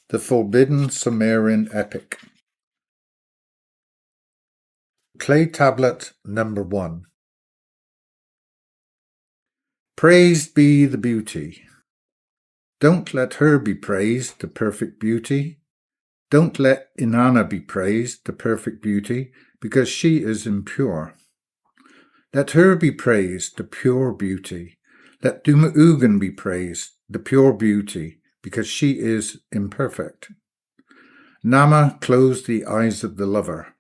The Forbidden Sumerian Epic. Clay Tablet number 1. Praised be the beauty. Don't let her be praised, the perfect beauty. Don't let Inanna be praised, the perfect beauty, because she is impure. Let her be praised, the pure beauty. Let Dumu-ugen be praised, the pure beauty, because she is imperfect. Namma closed the eyes of the lover.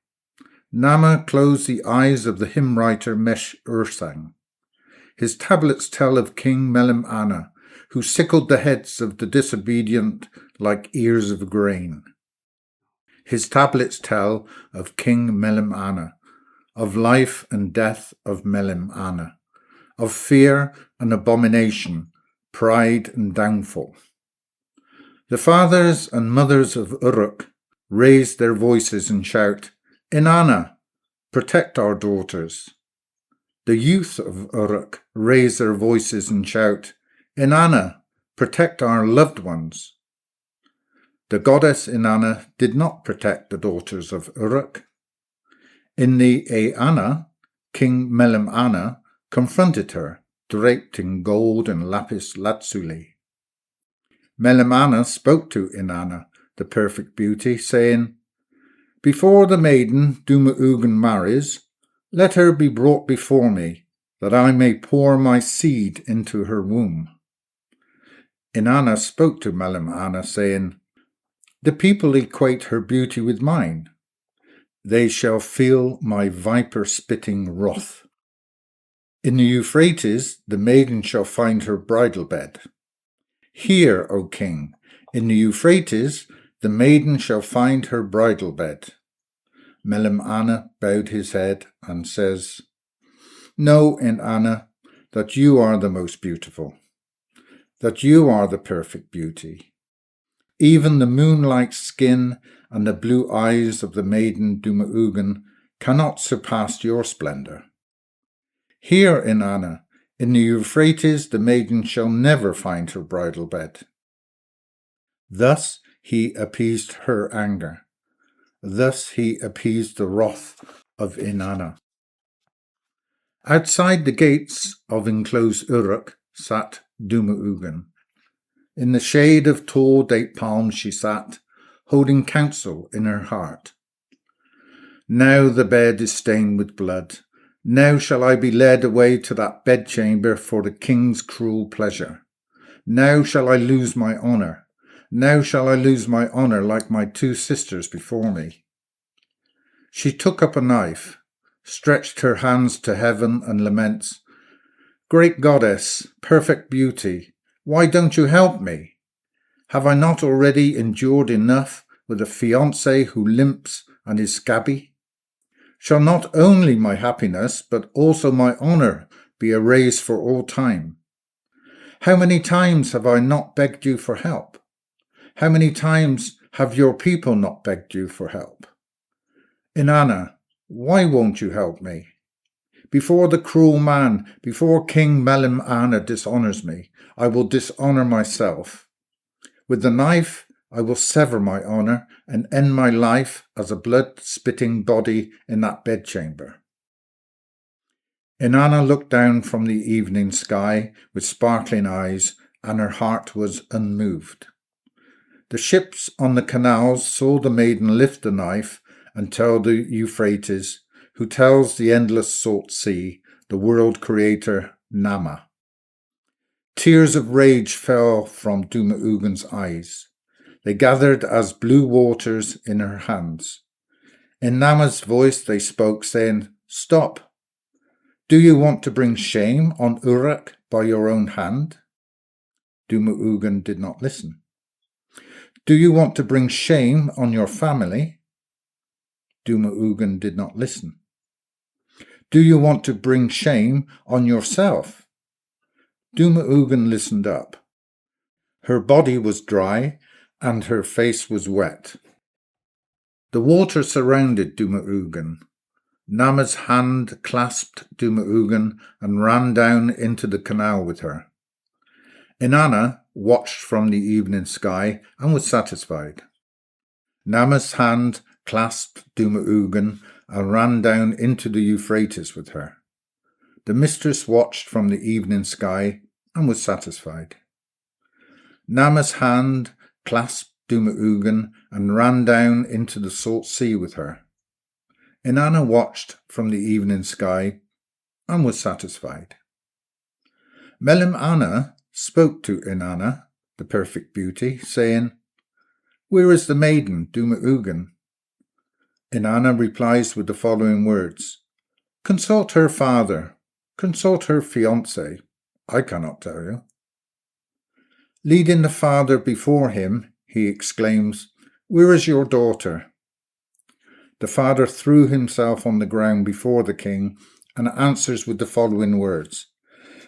Namma closed the eyes of the hymn writer Mesh-ursang. His tablets tell of King Melim-anna, who sickled the heads of the disobedient like ears of grain. His tablets tell of King Melim-anna, of life and death of Melim-anna, of fear and abomination, pride and downfall. The fathers and mothers of Uruk raise their voices and shout, "Inanna, protect our daughters." The youth of Uruk raise their voices and shout, "Inanna, protect our loved ones." The goddess Inanna did not protect the daughters of Uruk. In the Eanna, King Melim-anna confronted her, draped in gold and lapis lazuli. Melim-anna spoke to Inanna, the perfect beauty, saying, "Before the maiden Dumu-ugen marries, let her be brought before me, that I may pour my seed into her womb." Inanna spoke to Melim-anna, saying, "The people equate her beauty with mine. They shall feel my viper-spitting wrath. In the Euphrates, the maiden shall find her bridal bed. Hear, O king, in the Euphrates, the maiden shall find her bridal bed." Melim-anna bowed his head and says, "Know, Inanna, that you are the most beautiful, that you are the perfect beauty. Even the moon-like skin and the blue eyes of the maiden Dumu-ugen cannot surpass your splendour. Hear, Inanna, in the Euphrates the maiden shall never find her bridal bed." Thus he appeased her anger. Thus he appeased the wrath of Inanna. Outside the gates of enclosed Uruk sat Dumu-ugen. In the shade of tall date palms she sat, holding counsel in her heart. "Now the bed is stained with blood. Now shall I be led away to that bedchamber for the king's cruel pleasure. Now shall I lose my honour. Now shall I lose my honour like my two sisters before me." She took up a knife, stretched her hands to heaven and laments, "Great goddess, perfect beauty, why don't you help me? Have I not already endured enough with a fiancé who limps and is scabby? Shall not only my happiness, but also my honour be erased for all time? How many times have I not begged you for help? How many times have your people not begged you for help? Inanna, why won't you help me? Before the cruel man, before King Melim-anna dishonours me, I will dishonour myself. With the knife, I will sever my honour and end my life as a blood-spitting body in that bedchamber." Inanna looked down from the evening sky with sparkling eyes, and her heart was unmoved. The ships on the canals saw the maiden lift the knife and tell the Euphrates, who tells the endless salt sea, the world creator Namma. Tears of rage fell from Dumu-ugen's eyes. They gathered as blue waters in her hands. In Namma's voice they spoke, saying, "Stop. Do you want to bring shame on Uruk by your own hand?" Dumu-ugen did not listen. "Do you want to bring shame on your family?" Dumu-ugen did not listen. "Do you want to bring shame on yourself?" Dumu-ugen listened up. Her body was dry and her face was wet. The water surrounded Dumu-ugen. Namma's hand clasped Dumu-ugen and ran down into the canal with her. Inanna, watched from the evening sky and was satisfied. Namma's hand clasped Dumu-ugen and ran down into the Euphrates with her. The mistress watched from the evening sky and was satisfied. Namma's hand clasped Dumu-ugen and ran down into the salt sea with her. Inanna watched from the evening sky and was satisfied. Melim-anna spoke to Inanna, the perfect beauty, saying, "Where is the maiden, Dumu-ugen?" Inanna replies with the following words, "Consult her father, consult her fiancé, I cannot tell you." Leading the father before him, he exclaims, "Where is your daughter?" The father threw himself on the ground before the king and answers with the following words,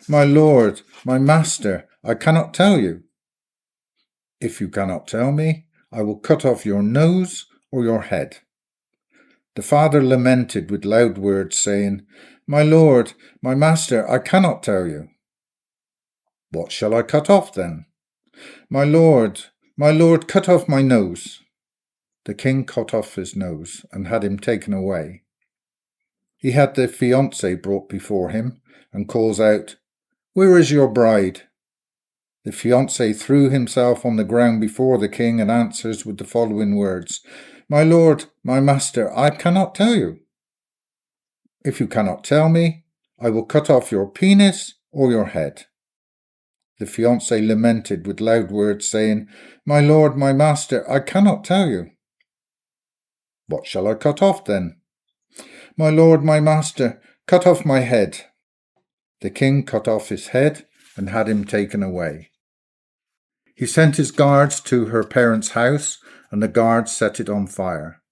"My lord, my master, I cannot tell you. If you cannot tell me, I will cut off your nose or your head." The father lamented with loud words, saying, "My lord, my master, I cannot tell you." "What shall I cut off then?" My lord, cut off my nose." The king cut off his nose and had him taken away. He had the fiancé brought before him and calls out, "Where is your bride?" The fiancé threw himself on the ground before the king and answers with the following words, "My lord, my master, I cannot tell you. If you cannot tell me, I will cut off your penis or your head." The fiancé lamented with loud words, saying, "My lord, my master, I cannot tell you." "What shall I cut off then?" My lord, my master, cut off my head." The king cut off his head and had him taken away. He sent his guards to her parents' house, and the guards set it on fire.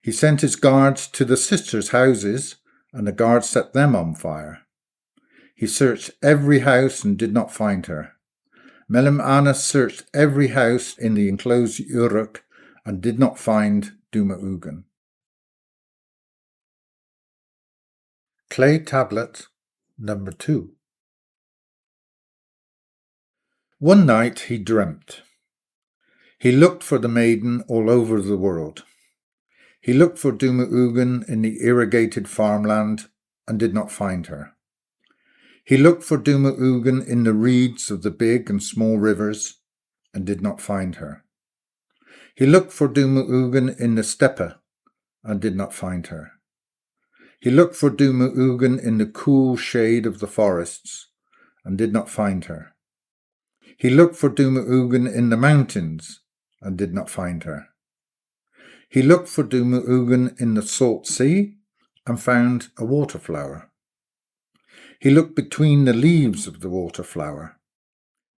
He sent his guards to the sisters' houses, and the guards set them on fire. He searched every house and did not find her. Melim-anna searched every house in the enclosed Uruk and did not find Dumu-ugen. Clay Tablet number 2. One night he dreamt. He looked for the maiden all over the world. He looked for Dumu-ugen in the irrigated farmland and did not find her. He looked for Dumu-ugen in the reeds of the big and small rivers and did not find her. He looked for Dumu-ugen in the steppe and did not find her. He looked for Dumu-ugen in the cool shade of the forests and did not find her. He looked for Dumu-ugen in the mountains and did not find her. He looked for Dumu-ugen in the salt sea and found a water flower. He looked between the leaves of the water flower.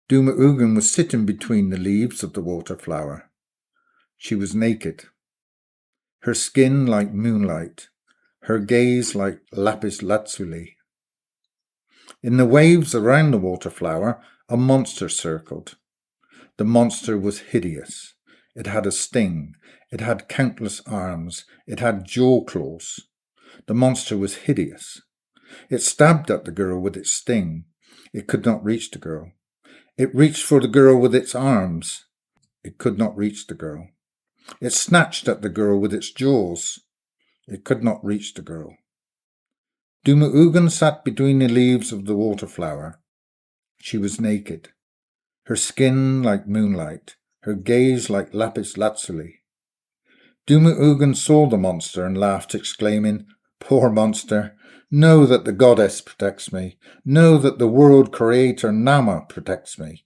Dumu-ugen was sitting between the leaves of the water flower. She was naked. Her skin like moonlight, her gaze like lapis lazuli. In the waves around the water flower, a monster circled. The monster was hideous. It had a sting. It had countless arms. It had jaw claws. The monster was hideous. It stabbed at the girl with its sting. It could not reach the girl. It reached for the girl with its arms. It could not reach the girl. It snatched at the girl with its jaws. It could not reach the girl. Dumu-ugen sat between the leaves of the water flower. She was naked. Her skin like moonlight. Her gaze like lapis lazuli. Dumu-ugen saw the monster and laughed, exclaiming, "Poor monster! Know that the goddess protects me. Know that the world creator Namma protects me."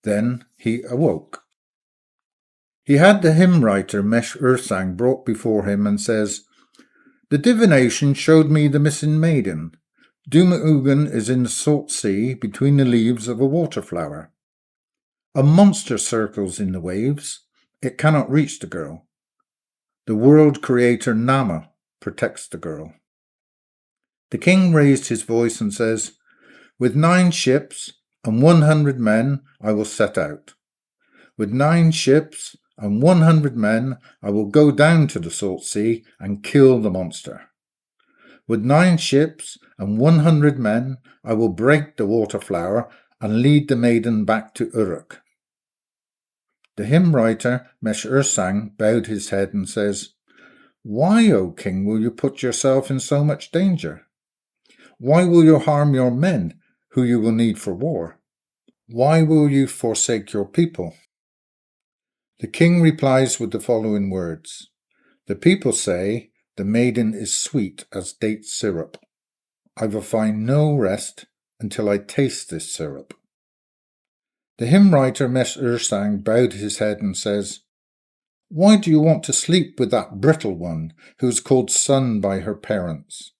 Then he awoke. He had the hymn writer Mesh-ursang brought before him and says, "The divination showed me the missing maiden. Dumu-ugen is in the salt sea between the leaves of a water flower. A monster circles in the waves. It cannot reach the girl. The world creator Namma protects the girl." The king raised his voice and says, "With 9 ships and 100 men I will set out. With 9 ships and 100 men I will go down to the salt sea and kill the monster. With 9 ships and 100 men I will break the water flower and lead the maiden back to Uruk. The hymn writer Mesh-ursang bowed his head and says, "Why, O king, will you put yourself in so much danger? Why will you harm your men, who you will need for war? Why will you forsake your people?" The king replies with the following words, "The people say, the maiden is sweet as date syrup. I will find no rest until I taste this syrup." The hymn writer Mesh-ursang bowed his head and says, "Why do you want to sleep with that brittle one who is called son by her parents?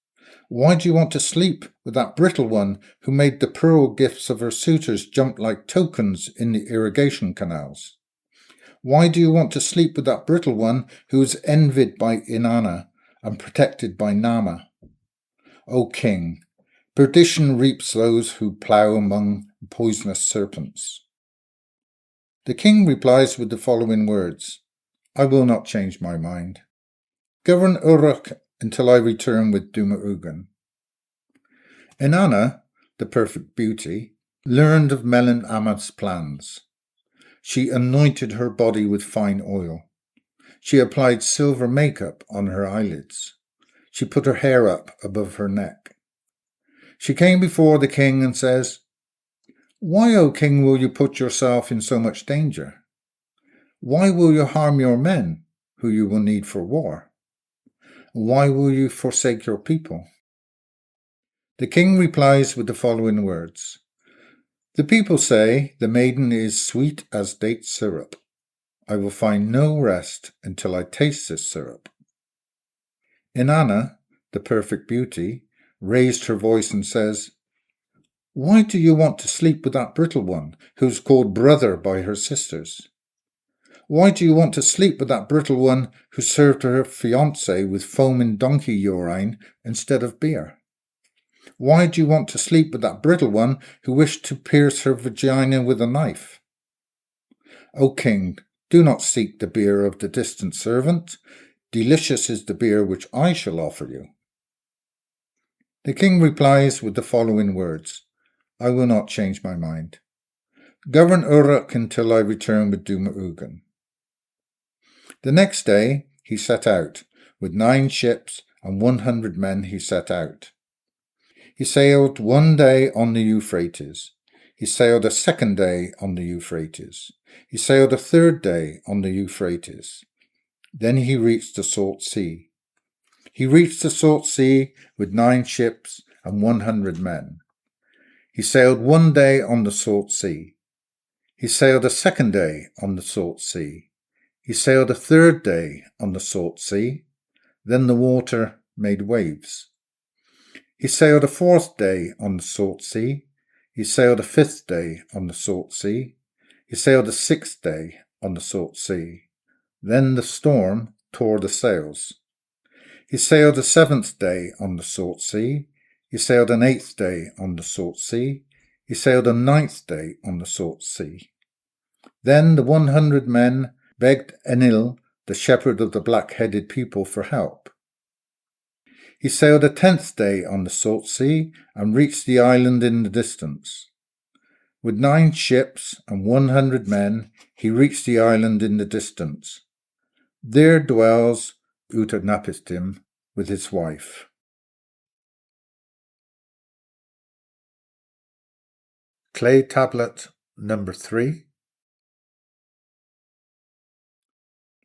Why do you want to sleep with that brittle one who made the pearl gifts of her suitors jump like tokens in the irrigation canals? Why do you want to sleep with that brittle one who is envied by Inanna and protected by Namma? O king, perdition reaps those who plough among poisonous serpents." The king replies with the following words, "I will not change my mind. Govern Uruk until I return with Dumu-ugen." Inanna, the perfect beauty, learned of Melim-anna's plans. She anointed her body with fine oil. She applied silver makeup on her eyelids. She put her hair up above her neck. She came before the king and says, "Why, O king, will you put yourself in so much danger? Why will you harm your men, who you will need for war? Why will you forsake your people?" The king replies with the following words, "The people say the maiden is sweet as date syrup. I will find no rest until I taste this syrup." Inanna, the perfect beauty, raised her voice and says, "Why do you want to sleep with that brittle one who's called brother by her sisters? Why do you want to sleep with that brittle one who served her fiancé with foaming donkey urine instead of beer? Why do you want to sleep with that brittle one who wished to pierce her vagina with a knife? O king, do not seek the beer of the distant servant. Delicious is the beer which I shall offer you." The king replies with the following words, "I will not change my mind. Govern Uruk until I return with Dumu-ugen." The next day he set out. With 9 ships and 100 men he set out. He sailed one day on the Euphrates. He sailed a second day on the Euphrates. He sailed a third day on the Euphrates. Then he reached the Salt Sea. He reached the Salt Sea with 9 ships and 100 men. He sailed one day on the Salt Sea. He sailed a second day on the Salt Sea. He sailed a third day on the Salt Sea. Then the water made waves. He sailed a 4th day on the Salt Sea. He sailed a 5th day on the Salt Sea. He sailed a 6th day on the Salt Sea. Then the storm tore the sails. He sailed a 7th day on the Salt Sea. He sailed an 8th day on the Salt Sea. He sailed a 9th day on the Salt Sea. Then the 100 men begged Enlil, the shepherd of the black-headed people, for help. He sailed a 10th day on the Salt Sea and reached the island in the distance. With 9 ships and 100 men, he reached the island in the distance. There dwells Utnapishtim with his wife. Clay tablet number 3.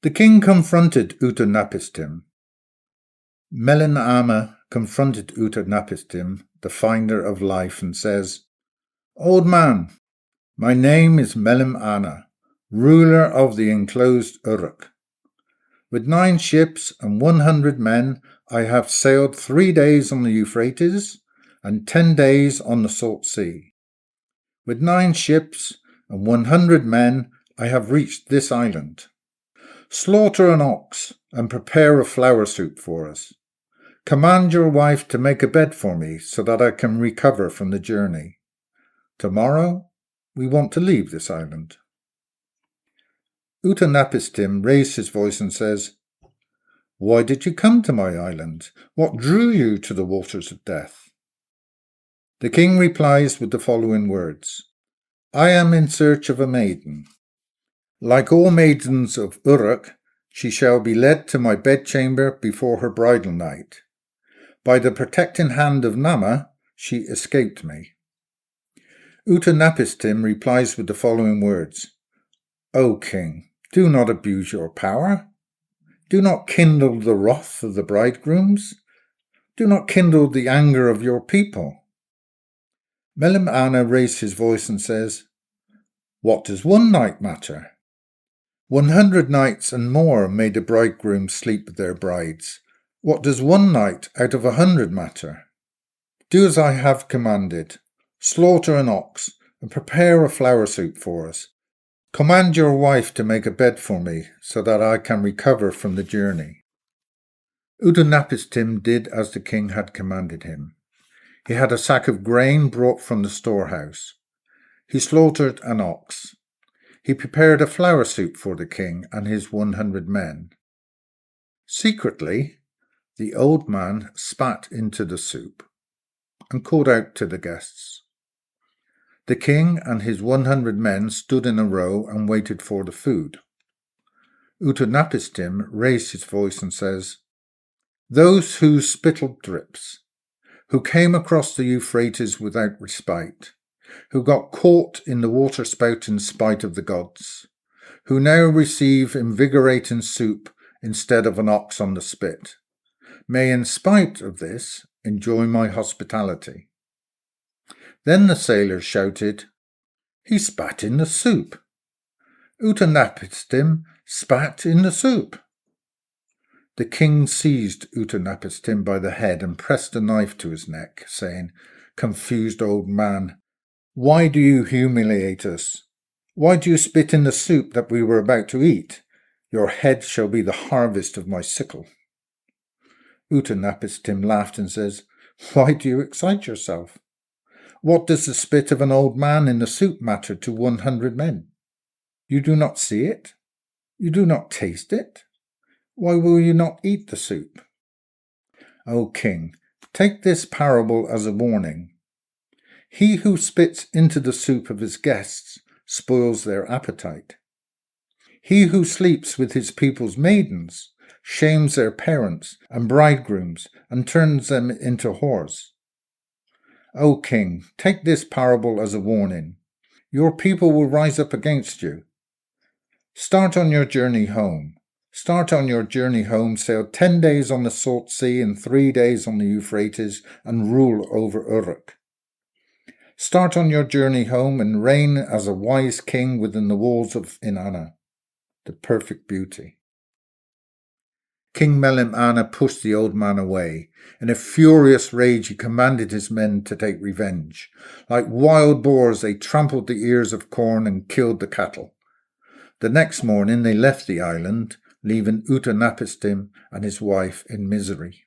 The king confronted Utnapishtim. Melim-anna confronted Utnapishtim, the finder of life, and says, "Old man, my name is Melim-anna, ruler of the enclosed Uruk. With 9 ships and 100 men, I have sailed 3 days on the Euphrates and 10 days on the Salt Sea. With 9 ships and 100 men, I have reached this island. Slaughter an ox and prepare a flour soup for us. Command your wife to make a bed for me so that I can recover from the journey. Tomorrow, we want to leave this island." Utnapishtim raised his voice and says, "Why did you come to my island? What drew you to the waters of death?" The king replies with the following words, I am in search of a maiden. Like all maidens of Uruk, she shall be led to my bedchamber before her bridal night. By the protecting hand of Namma, she escaped me. Utnapishtim replies with the following words: O king, do not abuse your power. Do not kindle the wrath of the bridegrooms. Do not kindle the anger of your people. Melim-anna raised his voice and says, What does one night matter? 100 nights and more may the bridegrooms sleep with their brides. What does one night out of 100 matter? Do as I have commanded. Slaughter an ox and prepare a flower soup for us. Command your wife to make a bed for me so that I can recover from the journey. Utnapishtim did as the king had commanded him. He had a sack of grain brought from the storehouse. He slaughtered an ox. He prepared a flower soup for the king and his 100 men. Secretly, the old man spat into the soup and called out to the guests. The king and his 100 men stood in a row and waited for the food. Utnapishtim raised his voice and says, Those whose spittle drips, who came across the Euphrates without respite, who got caught in the waterspout in spite of the gods, who now receive invigorating soup instead of an ox on the spit, may in spite of this enjoy my hospitality. Then the sailors shouted, He spat in the soup. Utnapishtim spat in the soup. The king seized Utnapishtim by the head and pressed a knife to his neck, saying, Confused old man, why do you humiliate us? Why do you spit in the soup that we were about to eat? Your head shall be the harvest of my sickle. Utnapishtim laughed and says, Why do you excite yourself? What does the spit of an old man in the soup matter to 100 men? You do not see it? You do not taste it? Why will you not eat the soup? O king, take this parable as a warning. He who spits into the soup of his guests spoils their appetite. He who sleeps with his people's maidens shames their parents and bridegrooms and turns them into whores. O king, take this parable as a warning. Your people will rise up against you. Start on your journey home. Start on your journey home, sail 10 days on the Salt Sea and 3 days on the Euphrates, and rule over Uruk. Start on your journey home and reign as a wise king within the walls of Inanna, the perfect beauty. King Melim-anna pushed the old man away. In a furious rage he commanded his men to take revenge. Like wild boars they trampled the ears of corn and killed the cattle. The next morning they left the island, leaving Utnapishtim and his wife in misery.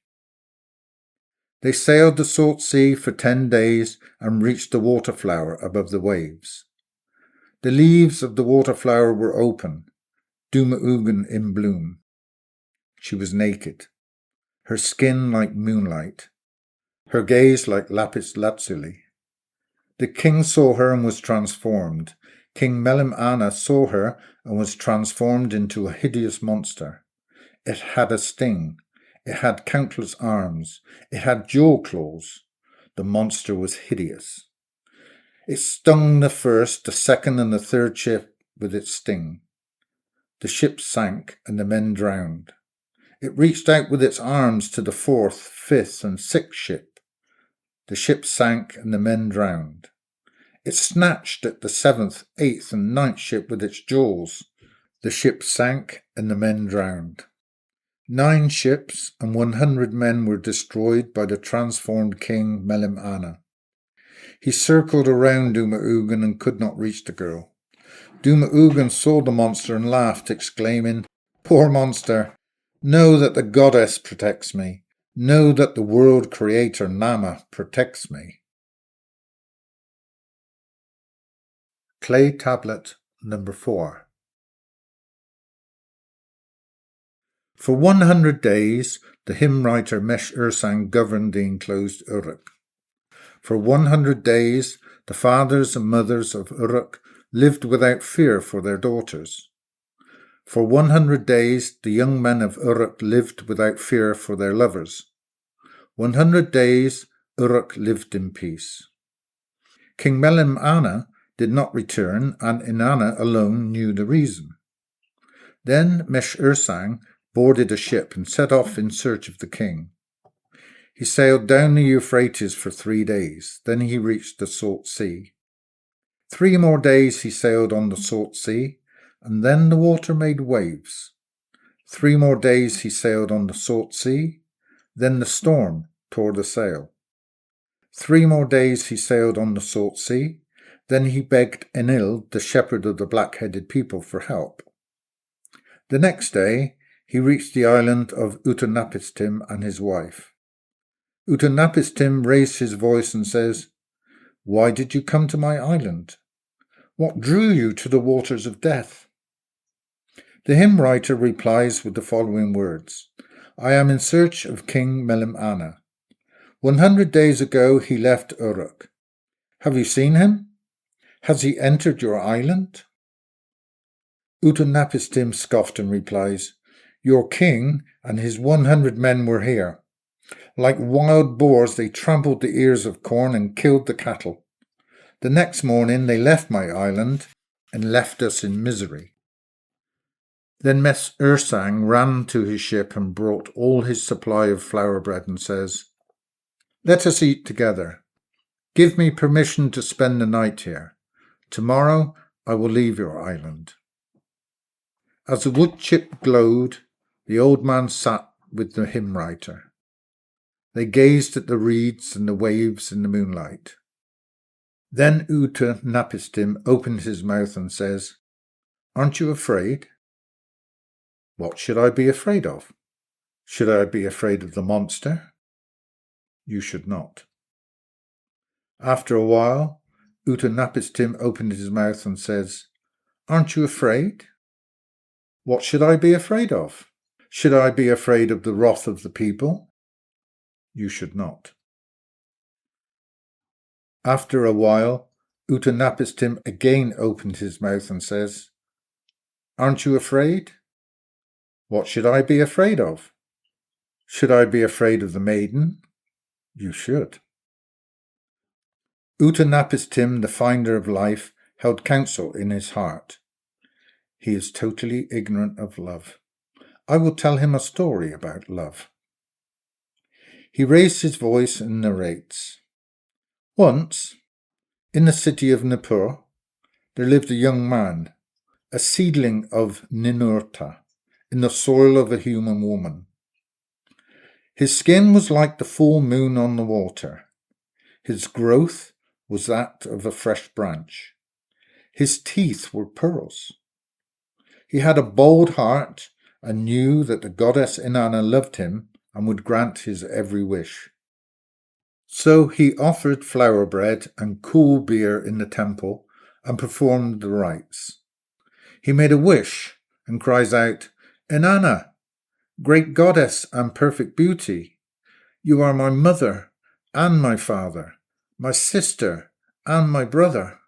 They sailed the Salt Sea for 10 days and reached the waterflower above the waves. The leaves of the waterflower were open, Dumu-ugen in bloom. She was naked, her skin like moonlight, her gaze like lapis lazuli. The king saw her and was transformed. King Melim-anna saw her and was transformed into a hideous monster. It had a sting. It had countless arms. It had jaw claws. The monster was hideous. It stung the first, the second, and the third ship with its sting. The ship sank and the men drowned. It reached out with its arms to the 4th, 5th, and 6th ship. The ship sank and the men drowned. It snatched at the 7th, 8th, and 9th ship with its jaws. The ship sank and the men drowned. 9 ships and 100 men were destroyed by the transformed king Melim-anna. He circled around Dumu-ugen and could not reach the girl. Dumu-ugen saw the monster and laughed, exclaiming, Poor monster! Know that the goddess protects me. Know that the world creator Namma protects me. Clay tablet number 4. For 100 days, the hymn writer Mesh-ursang governed the enclosed Uruk. For 100 days, the fathers and mothers of Uruk lived without fear for their daughters. For 100 days the young men of Uruk lived without fear for their lovers. 100 days Uruk lived in peace. King Melim-anna did not return, and Inanna alone knew the reason. Then Mesh-ursang boarded a ship and set off in search of the king. He sailed down the Euphrates for 3 days. Then he reached the Salt Sea. 3 more days he sailed on the Salt Sea, and then the water made waves. 3 more days he sailed on the Salt Sea, then the storm tore the sail. 3 more days he sailed on the Salt Sea, then he begged Enlil, the shepherd of the black-headed people, for help. The next day he reached the island of Utnapishtim and his wife. Utnapishtim raised his voice and says, "Why did you come to my island? What drew you to the waters of death?" The hymn writer replies with the following words, "I am in search of King Melim-anna. 100 days ago he left Uruk. Have you seen him? Has he entered your island?" Utnapishtim scoffed and replies, "Your king and his 100 men were here. Like wild boars they trampled the ears of corn and killed the cattle. The next morning they left my island and left us in misery." Then Mesh-ursang ran to his ship and brought all his supply of flour bread and says, "Let us eat together. Give me permission to spend the night here. Tomorrow I will leave your island." As the wood chip glowed, the old man sat with the hymn writer. They gazed at the reeds and the waves in the moonlight. Then Utnapishtim opened his mouth and says, "Aren't you afraid?" "What should I be afraid of? Should I be afraid of the monster?" "You should not." After a while, Utnapishtim opened his mouth and says, "Aren't you afraid?" "What should I be afraid of? Should I be afraid of the wrath of the people?" "You should not." After a while, Utnapishtim again opened his mouth and says, "Aren't you afraid?" "What should I be afraid of? Should I be afraid of the maiden?" "You should." Utnapishtim, the finder of life, held counsel in his heart. He is totally ignorant of love. I will tell him a story about love. He raised his voice and narrates. Once, in the city of Nippur, there lived a young man, a seedling of Ninurta, in the soil of a human woman. His skin was like the full moon on the water. His growth was that of a fresh branch. His teeth were pearls. He had a bold heart and knew that the goddess Inanna loved him and would grant his every wish. So he offered flour bread and cool beer in the temple and performed the rites. He made a wish and cries out, "Inanna, great goddess and perfect beauty, you are my mother and my father, my sister and my brother.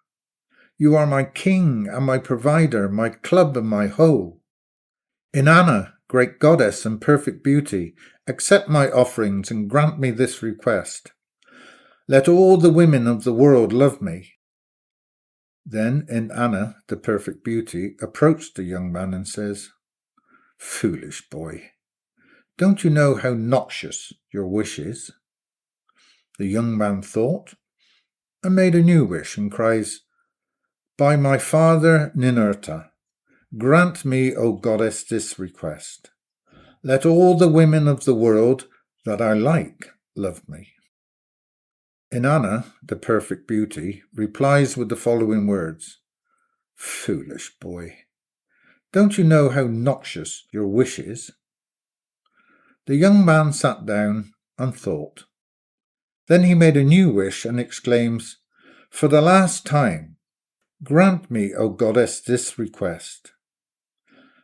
You are my king and my provider, my club and my hoe. Inanna, great goddess and perfect beauty, accept my offerings and grant me this request. Let all the women of the world love me." Then Inanna, the perfect beauty, approached the young man and says, "Foolish boy, don't you know how noxious your wish is?" The young man thought and made a new wish and cries, "By my father Ninurta, grant me, O goddess, this request. Let all the women of the world that I like love me." Inanna, the perfect beauty, replies with the following words, "Foolish boy, don't you know how noxious your wish is?" The young man sat down and thought. Then he made a new wish and exclaims, "For the last time, grant me, O goddess, this request.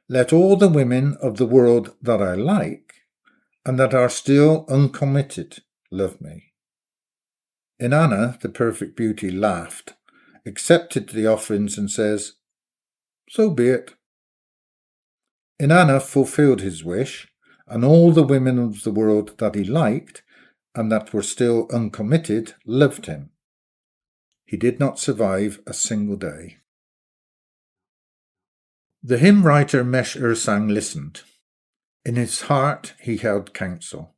Let all the women of the world that I like and that are still uncommitted love me." Inanna, the perfect beauty, laughed, accepted the offerings and says, "So be it." Inanna fulfilled his wish, and all the women of the world that he liked and that were still uncommitted loved him. He did not survive a single day. The hymn writer Mesh-ursang listened. In his heart he held counsel.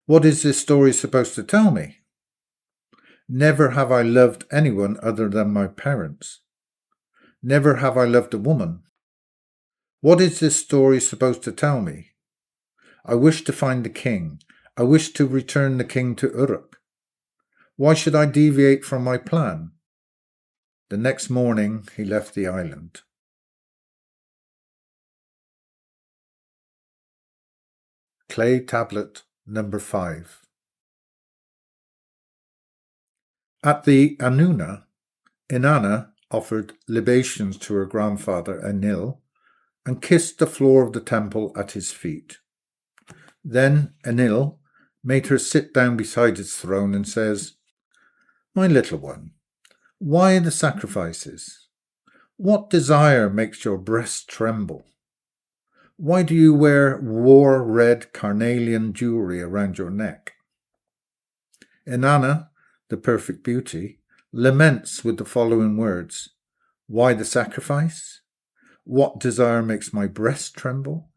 What is this story supposed to tell me? Never have I loved anyone other than my parents. Never have I loved a woman. What is this story supposed to tell me? I wish to find the king. I wish to return the king to Uruk. Why should I deviate from my plan? The next morning he left the island. Clay tablet number 5. At the Annuna, Inanna offered libations to her grandfather Enlil and kissed the floor of the temple at his feet. Then Enlil made her sit down beside his throne and says, "My little one, why the sacrifices? What desire makes your breast tremble? Why do you wear war-red carnelian jewelry around your neck?" Inanna, the perfect beauty, laments with the following words, "Why the sacrifice? What desire makes my breast tremble?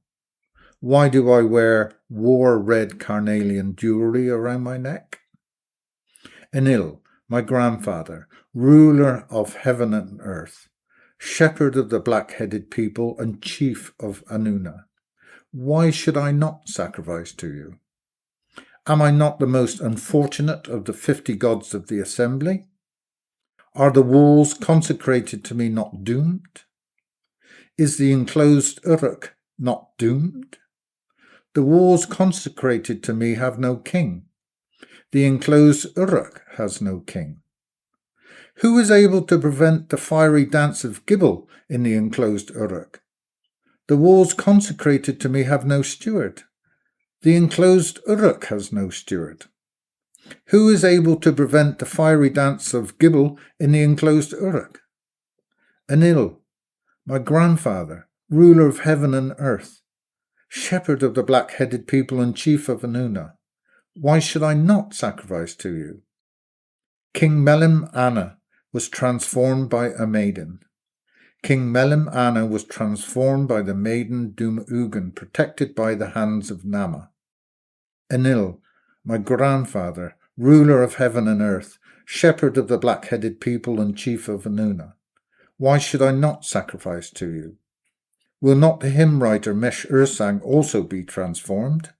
Why do I wear war-red carnelian jewelry around my neck?" Enlil, my grandfather, ruler of heaven and earth, shepherd of the black-headed people and chief of Annuna, why should I not sacrifice to you? Am I not the most unfortunate of the 50 gods of the assembly? Are the walls consecrated to me not doomed? Is the enclosed Uruk not doomed? The walls consecrated to me have no king. The enclosed Uruk has no king. Who is able to prevent the fiery dance of Gibel in the enclosed Uruk? The walls consecrated to me have no steward. The enclosed Uruk has no steward. Who is able to prevent the fiery dance of Gibel in the enclosed Uruk? Enlil, my grandfather, ruler of heaven and earth, shepherd of the black-headed people and chief of Annuna, why should I not sacrifice to you? King Melim-anna was transformed by a maiden. King Melim-anna was transformed by the maiden Dumu-ugen, protected by the hands of Namma. Enlil, my grandfather, ruler of heaven and earth, shepherd of the black-headed people and chief of Annuna, why should I not sacrifice to you? Will not the hymn writer Mesh-ursang also be transformed?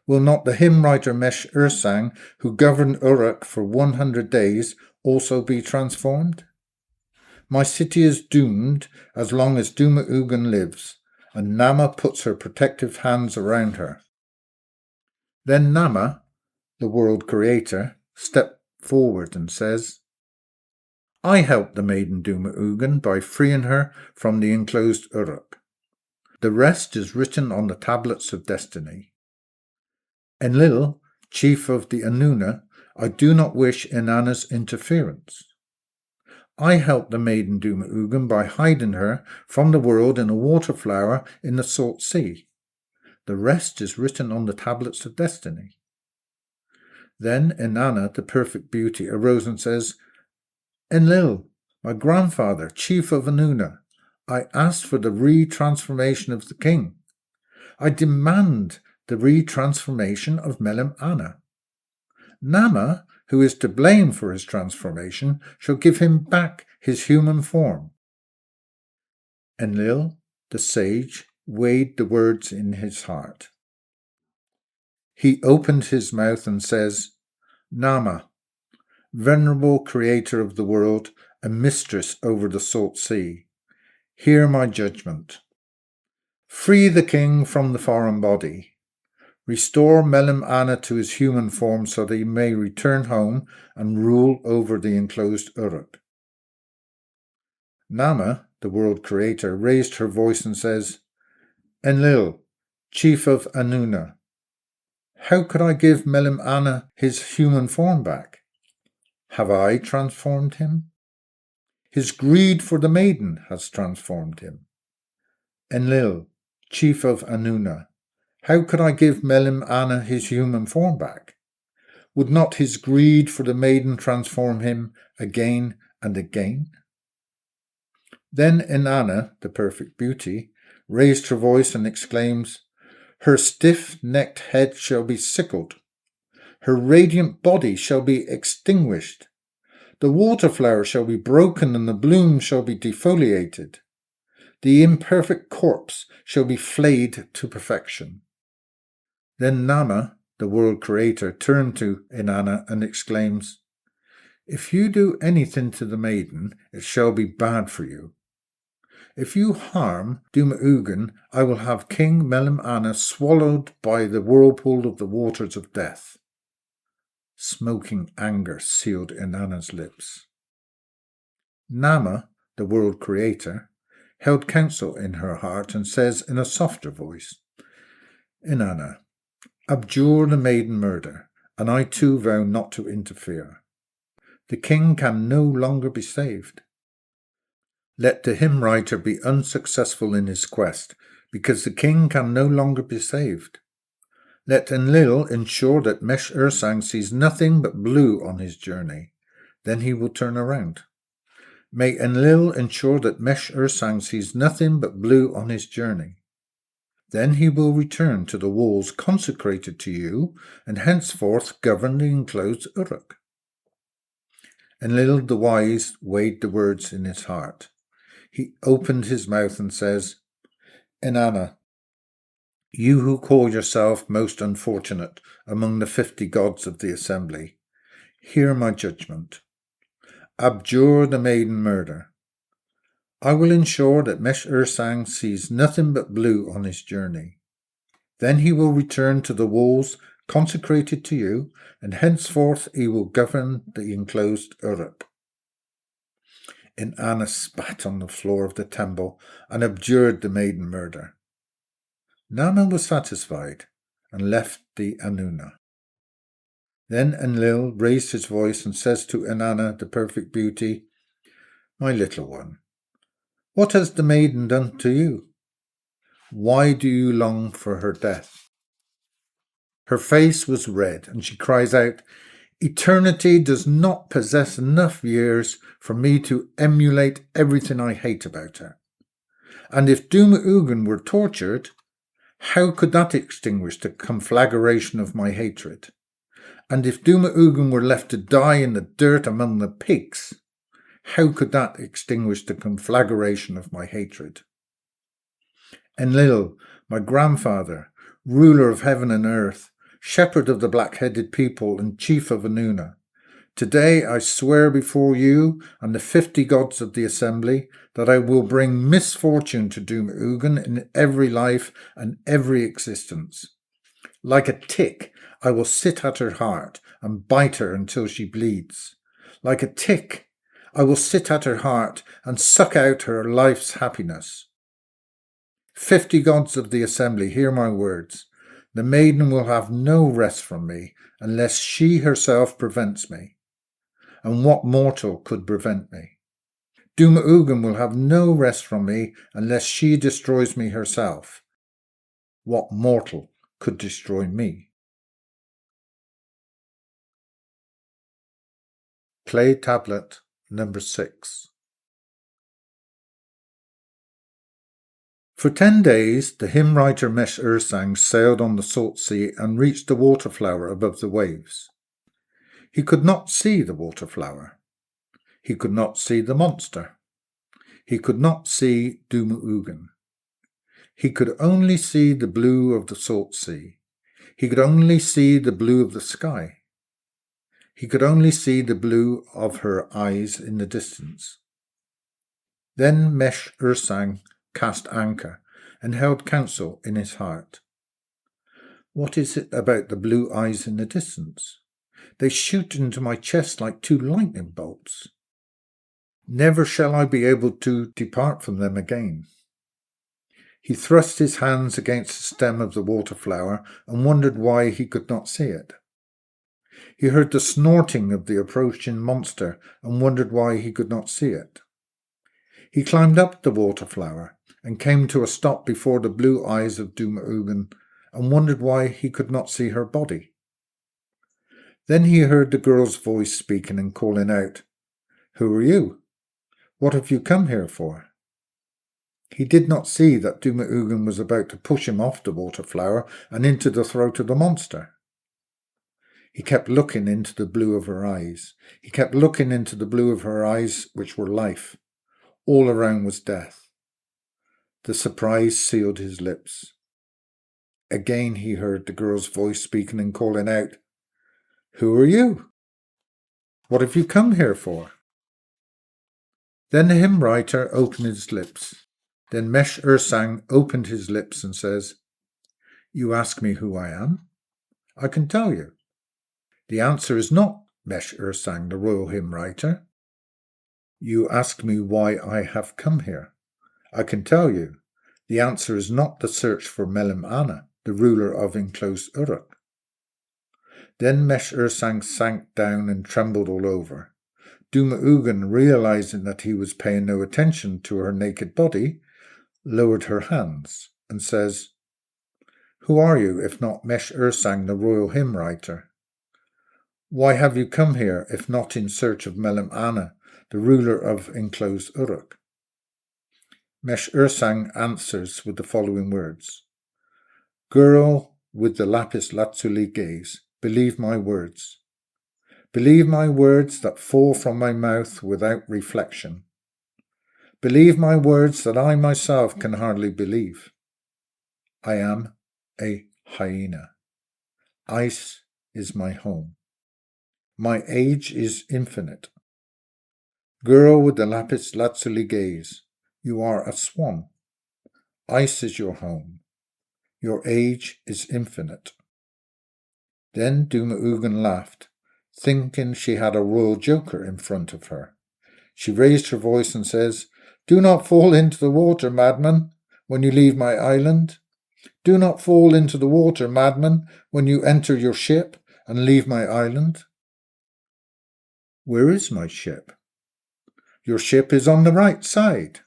Will not the hymn writer Mesh-ursang, who governed Uruk for 100 days, also be transformed? My city is doomed as long as Dumu-ugen lives, and Namma puts her protective hands around her. Then Namma, the world creator, stepped forward and says, I helped the maiden Dumu-ugen by freeing her from the enclosed Uruk. The rest is written on the tablets of destiny. Enlil, chief of the Annuna, I do not wish Inanna's interference. I helped the maiden Dumu-ugen by hiding her from the world in a water flower in the salt sea. The rest is written on the tablets of destiny. Then Inanna, the perfect beauty, arose and says, Enlil, my grandfather, chief of Annuna, I asked for the retransformation of the king. I demand the retransformation of Melim-anna. Namma, who is to blame for his transformation, shall give him back his human form. Enlil, the sage, weighed the words in his heart. He opened his mouth and says, Namma, venerable creator of the world and mistress over the salt sea, hear my judgment. Free the king from the foreign body. Restore Melim-anna to his human form so that he may return home and rule over the enclosed Uruk. Namma, the world creator, raised her voice and says, Enlil, chief of Annuna, how could I give Melim-anna his human form back? Have I transformed him? His greed for the maiden has transformed him. Enlil, chief of Inanna, how could I give Melim-anna his human form back? Would not his greed for the maiden transform him again and again? Then Inanna, the perfect beauty, raised her voice and exclaims, Her stiff-necked head shall be sickled. Her radiant body shall be extinguished. The water-flower shall be broken and the bloom shall be defoliated. The imperfect corpse shall be flayed to perfection. Then Namma, the world creator, turned to Inanna and exclaims, If you do anything to the maiden, it shall be bad for you. If you harm Dumu-ugen, I will have King Melim-anna swallowed by the whirlpool of the waters of death. Smoking anger sealed Inanna's lips. Namma, the world creator, held counsel in her heart and says in a softer voice, Inanna, abjure the maiden murder, and I too vow not to interfere. The king can no longer be saved. Let the hymn writer be unsuccessful in his quest, because the king can no longer be saved. Let Enlil ensure that Mesh-ursang sees nothing but blue on his journey. Then he will turn around. May Enlil ensure that Mesh-ursang sees nothing but blue on his journey. Then he will return to the walls consecrated to you, and henceforth govern the enclosed Uruk. Enlil the wise weighed the words in his heart. He opened his mouth and says, Inanna, you who call yourself most unfortunate among the 50 gods of the assembly, hear my judgment. Abjure the maiden murder. I will ensure that Mesh-ursang sees nothing but blue on his journey. Then he will return to the walls consecrated to you, and henceforth he will govern the enclosed Uruk. Inanna spat on the floor of the temple and abjured the maiden murder. Namma was satisfied and left the Inanna. Then Enlil raised his voice and says to Inanna, the perfect beauty, My little one, what has the maiden done to you? Why do you long for her death? Her face was red, and she cries out, Eternity does not possess enough years for me to emulate everything I hate about her. And if Dumu-ugen were tortured, how could that extinguish the conflagration of my hatred? And if Dumu-ugen were left to die in the dirt among the pigs, how could that extinguish the conflagration of my hatred? Enlil, my grandfather, ruler of heaven and earth, shepherd of the black-headed people and chief of Inanna, today I swear before you and the 50 gods of the assembly that I will bring misfortune to Dumu-ugen in every life and every existence. Like a tick, I will sit at her heart and bite her until she bleeds. Like a tick, I will sit at her heart and suck out her life's happiness. 50 gods of the assembly, hear my words. The maiden will have no rest from me unless she herself prevents me. And what mortal could prevent me? Dumu-ugen will have no rest from me unless she destroys me herself. What mortal could destroy me? Clay tablet number 6. For 10 days, the hymn writer Mesh-ursang sailed on the salt sea and reached the water-flower above the waves. He could not see the water-flower. He could not see the monster. He could not see Dumu-ugen. He could only see the blue of the salt sea. He could only see the blue of the sky. He could only see the blue of her eyes in the distance. Then Mesh-ursang cast anchor and held counsel in his heart. What is it about the blue eyes in the distance? They shoot into my chest like 2 lightning bolts. Never shall I be able to depart from them again. He thrust his hands against the stem of the water-flower and wondered why he could not see it. He heard the snorting of the approaching monster and wondered why he could not see it. He climbed up the water-flower and came to a stop before the blue eyes of Dumu-ugen and wondered why he could not see her body. Then he heard the girl's voice speaking and calling out, "Who are you? What have you come here for?" He did not see that Dumu-ugen was about to push him off the water-flower and into the throat of the monster. He kept looking into the blue of her eyes. He kept looking into the blue of her eyes, which were life. All around was death. The surprise sealed his lips. Again he heard the girl's voice speaking and calling out, "Who are you? What have you come here for?" Then the hymn writer opened his lips. Then Mesh-ursang opened his lips and says, "You ask me who I am? I can tell you. The answer is not Mesh-ursang, the royal hymn writer. You ask me why I have come here. I can tell you. The answer is not the search for Melim-anna, the ruler of enclosed Uruk." Then Mesh-ursang sank down and trembled all over. Dumu-ugen, realizing that he was paying no attention to her naked body, lowered her hands and says, "Who are you if not Mesh-ursang, the royal hymn writer? Why have you come here if not in search of Melim-anna, the ruler of enclosed Uruk?" Mesh-ursang answers with the following words, "Girl with the lapis lazuli gaze, believe my words. Believe my words that fall from my mouth without reflection. Believe my words that I myself can hardly believe. I am a hyena. Ice is my home. My age is infinite. Girl with the lapis lazuli gaze, you are a swan. Ice is your home. Your age is infinite." Then Dumu-ugen laughed, thinking she had a royal joker in front of her. She raised her voice and says, "Do not fall into the water, madman, when you leave my island. Do not fall into the water, madman, when you enter your ship and leave my island." "Where is my ship?" "Your ship is on the right side."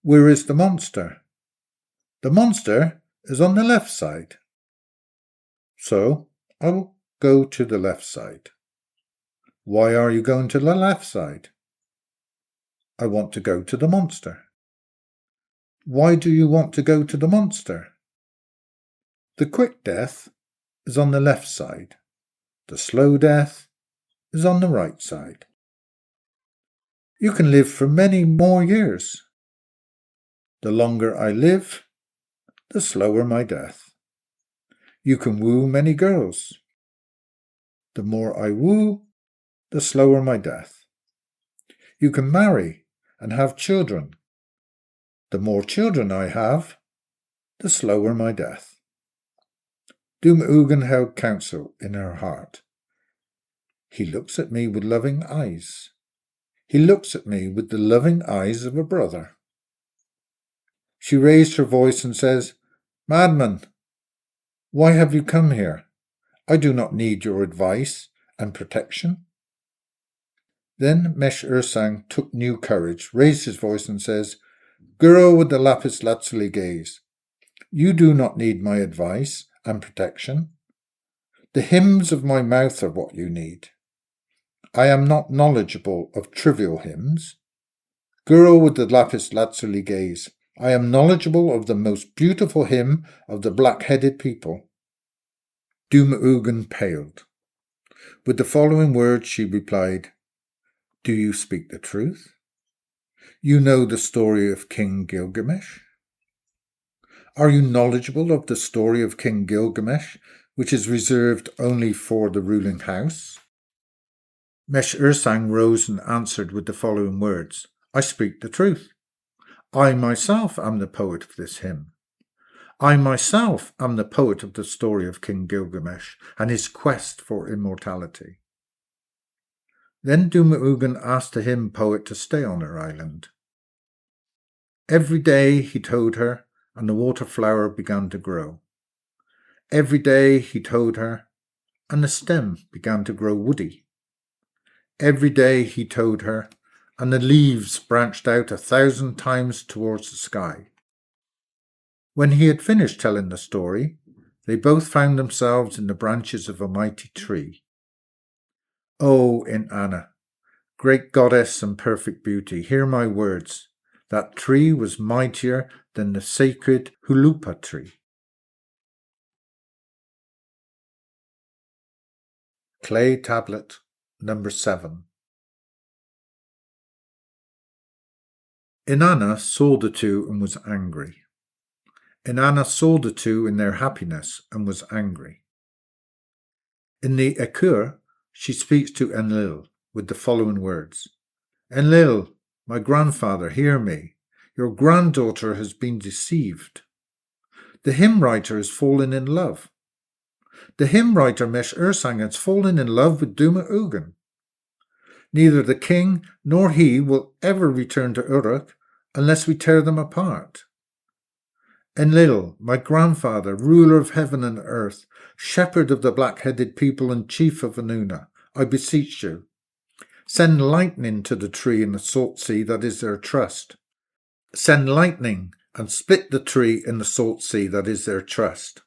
"Where is the monster?" "The monster is on the left side." "So I will go to the left side." "Why are you going to the left side?" "I want to go to the monster." "Why do you want to go to the monster?" "The quick death is on the left side. The slow death is on the right side." "You can live for many more years." "The longer I live, the slower my death." "You can woo many girls." "The more I woo, the slower my death." "You can marry and have children." "The more children I have, the slower my death." Dumu-ugen held counsel in her heart. He looks at me with loving eyes. He looks at me with the loving eyes of a brother. She raised her voice and says, "Madman, why have you come here? I do not need your advice and protection." Then Mesh-ursang took new courage, raised his voice and says, "Girl with the lapis lazuli gaze, you do not need my advice and protection. The hymns of my mouth are what you need. I am not knowledgeable of trivial hymns. Girl with the lapis lazuli gaze, I am knowledgeable of the most beautiful hymn of the black-headed people." Dumu-ugen paled. With the following words she replied, "Do you speak the truth? You know the story of King Gilgamesh? Are you knowledgeable of the story of King Gilgamesh, which is reserved only for the ruling house?" Mesh-ursang rose and answered with the following words, "I speak the truth. I myself am the poet of this hymn. I myself am the poet of the story of King Gilgamesh and his quest for immortality." Then Dumu-ugen asked the hymn poet to stay on her island. Every day he told her, and the water flower began to grow. Every day he told her, and the stem began to grow woody. Every day he towed her, and the leaves branched out 1,000 times towards the sky. When he had finished telling the story, they both found themselves in the branches of a mighty tree. "O Inanna, great goddess and perfect beauty, hear my words. That tree was mightier than the sacred Hulupa tree." Clay Tablet number 7. Inanna saw the two and was angry. Inanna saw the two in their happiness and was angry. In the Akur, she speaks to Enlil with the following words. "Enlil, my grandfather, hear me. Your granddaughter has been deceived. The hymn writer has fallen in love. The hymn writer Mesh-ursang has fallen in love with Dumu-ugen. Neither the king nor he will ever return to Uruk unless we tear them apart. Enlil, my grandfather, ruler of heaven and earth, shepherd of the black-headed people and chief of Inanna, I beseech you, send lightning to the tree in the salt sea that is their trust. Send lightning and split the tree in the salt sea that is their trust."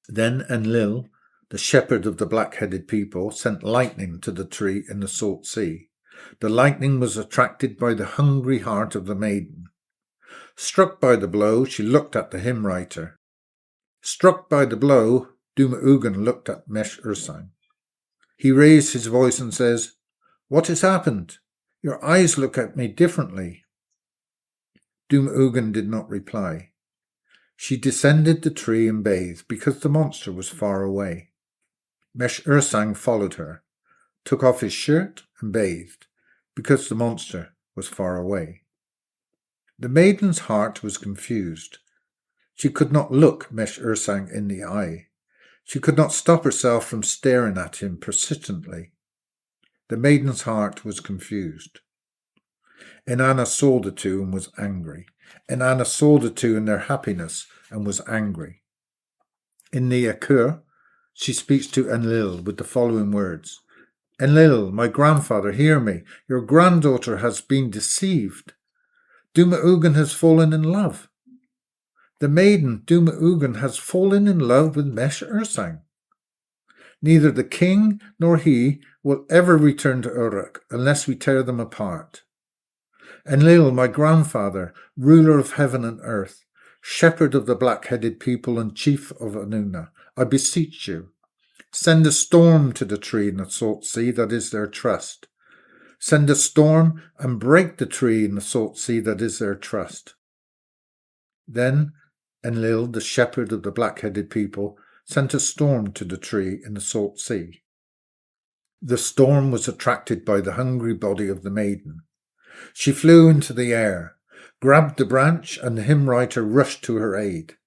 Then Enlil, the shepherd of the black-headed people, sent lightning to the tree in the salt sea. The lightning was attracted by the hungry heart of the maiden. Struck by the blow, she looked at the hymn writer. Struck by the blow, Dumu-ugen looked at Mesh-ursang. He raised his voice and says, "What has happened? Your eyes look at me differently." Dumu-ugen did not reply. She descended the tree and bathed because the monster was far away. Mesh-ursang followed her, took off his shirt and bathed because the monster was far away. The maiden's heart was confused. She could not look Mesh-ursang in the eye. She could not stop herself from staring at him persistently. The maiden's heart was confused. Inanna saw the two and was angry. Inanna saw the two in their happiness and was angry. In the Akur, she speaks to Enlil with the following words. "Enlil, my grandfather, hear me. Your granddaughter has been deceived. Dumu-ugen has fallen in love. The maiden Dumu-ugen has fallen in love with Mesh-ursang. Neither the king nor he will ever return to Uruk unless we tear them apart. Enlil, my grandfather, ruler of heaven and earth, shepherd of the black-headed people and chief of Inanna, I beseech you, send a storm to the tree in the salt sea that is their trust. Send a storm and break the tree in the salt sea that is their trust." Then Enlil, the shepherd of the black-headed people, sent a storm to the tree in the salt sea. The storm was attracted by the hungry body of the maiden. She flew into the air, grabbed the branch, and the hymn writer rushed to her aid.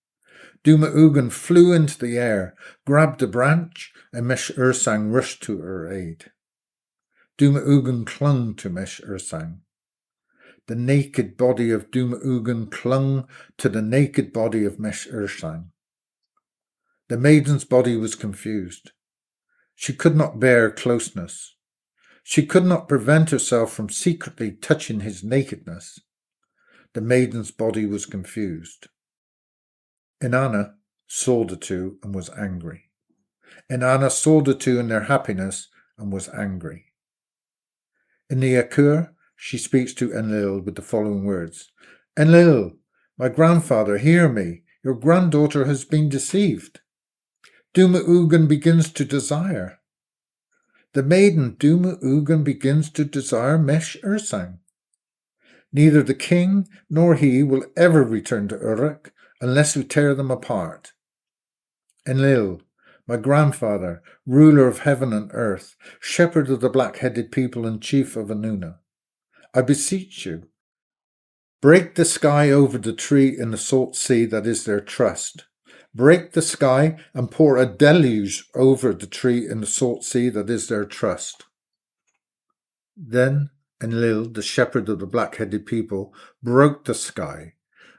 Dumu-ugen flew into the air, grabbed the branch, and Mesh-ursang rushed to her aid. Dumu-ugen clung to Mesh-ursang. The naked body of Dumu-ugen clung to the naked body of Mesh-ursang. The maiden's body was confused. She could not bear closeness. She could not prevent herself from secretly touching his nakedness. The maiden's body was confused. Inanna saw the two and was angry. Inanna saw the two in their happiness and was angry. In the Akur, she speaks to Enlil with the following words. "Enlil, my grandfather, hear me. Your granddaughter has been deceived. Dumu-ugen begins to desire. The maiden Dumu-ugen begins to desire Mesh-ursang. Neither the king nor he will ever return to Uruk unless we tear them apart. Enlil, my grandfather, ruler of heaven and earth, shepherd of the black-headed people and chief of Inanna, I beseech you, break the sky over the tree in the salt sea that is their trust. Break the sky and pour a deluge over the tree in the salt sea that is their trust." Then Enlil, the shepherd of the black-headed people, broke the sky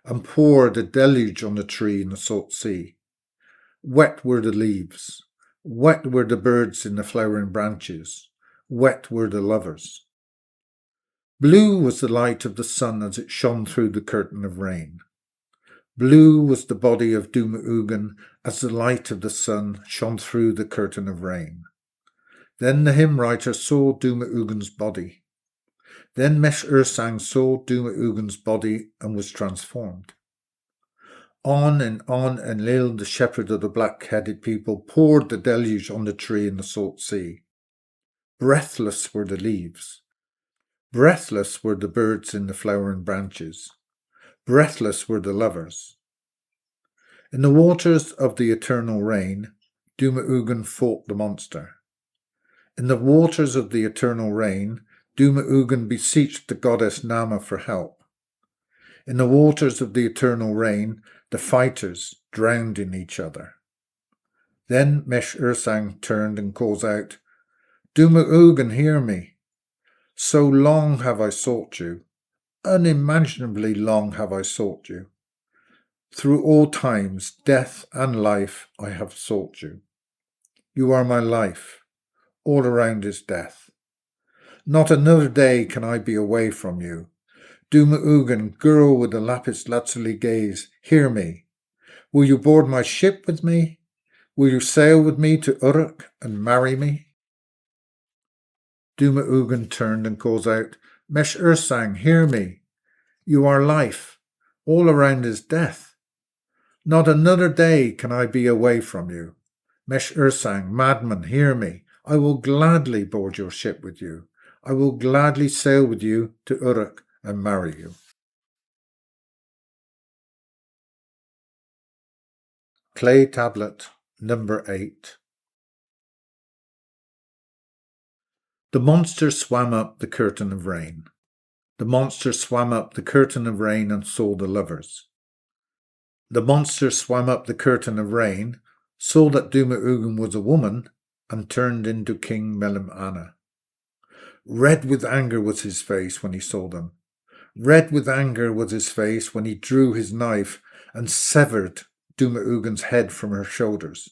and poured a deluge on the tree in the salt sea. Wet were the leaves. Wet were the birds in the flowering branches. Wet were the lovers. Blue was the light of the sun as it shone through the curtain of rain. Blue was the body of Dumu-ugen as the light of the sun shone through the curtain of rain. Then the hymn writer saw Dumu-ugen's body. Then Mesh-ursang saw Dumu-ugen's body and was transformed. On and on Enlil, the shepherd of the black-headed people, poured the deluge on the tree in the salt sea. Breathless were the leaves. Breathless were the birds in the flowering branches. Breathless were the lovers. In the waters of the eternal rain, Dumu-ugen fought the monster. In the waters of the eternal rain, Dumu-ugen beseeched the goddess Namma for help. In the waters of the eternal rain, the fighters drowned in each other. Then Mesh-ursang turned and calls out, Dumu-ugen, hear me. So long have I sought you. Unimaginably long have I sought you. Through all times, death and life, I have sought you. You are my life. All around is death. Not another day can I be away from you. Dumu-ugen, girl with the lapis lazuli gaze, hear me. Will you board my ship with me? Will you sail with me to Uruk and marry me? Dumu-ugen turned and calls out, Mesh-ursang, hear me. You are life. All around is death. Not another day can I be away from you. Mesh-ursang, madman, hear me. I will gladly board your ship with you. I will gladly sail with you to Uruk and marry you. Clay Tablet number 8. The monster swam up the curtain of rain. The monster swam up the curtain of rain and saw the lovers. The monster swam up the curtain of rain, saw that Dumu-ugen was a woman, and turned into King Melim-anna. Red with anger was his face when he saw them. Red with anger was his face when he drew his knife and severed Dumu-ugen's head from her shoulders.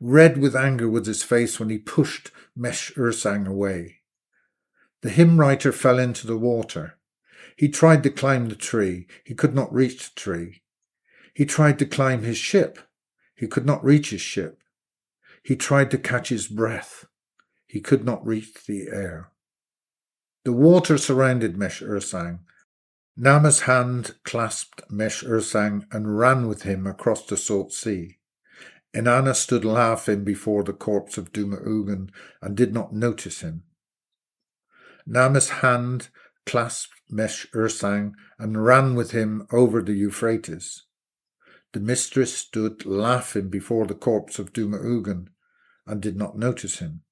Red with anger was his face when he pushed Mesh-ursang away. The hymn writer fell into the water. He tried to climb the tree. He could not reach the tree. He tried to climb his ship. He could not reach his ship. He tried to catch his breath. He could not reach the air. The water surrounded Mesh-ursang. Namma's hand clasped Mesh-ursang and ran with him across the salt sea. Inanna stood laughing before the corpse of Dumu-ugen and did not notice him. Namma's hand clasped Mesh-ursang and ran with him over the Euphrates. The mistress stood laughing before the corpse of Dumu-ugen and did not notice him.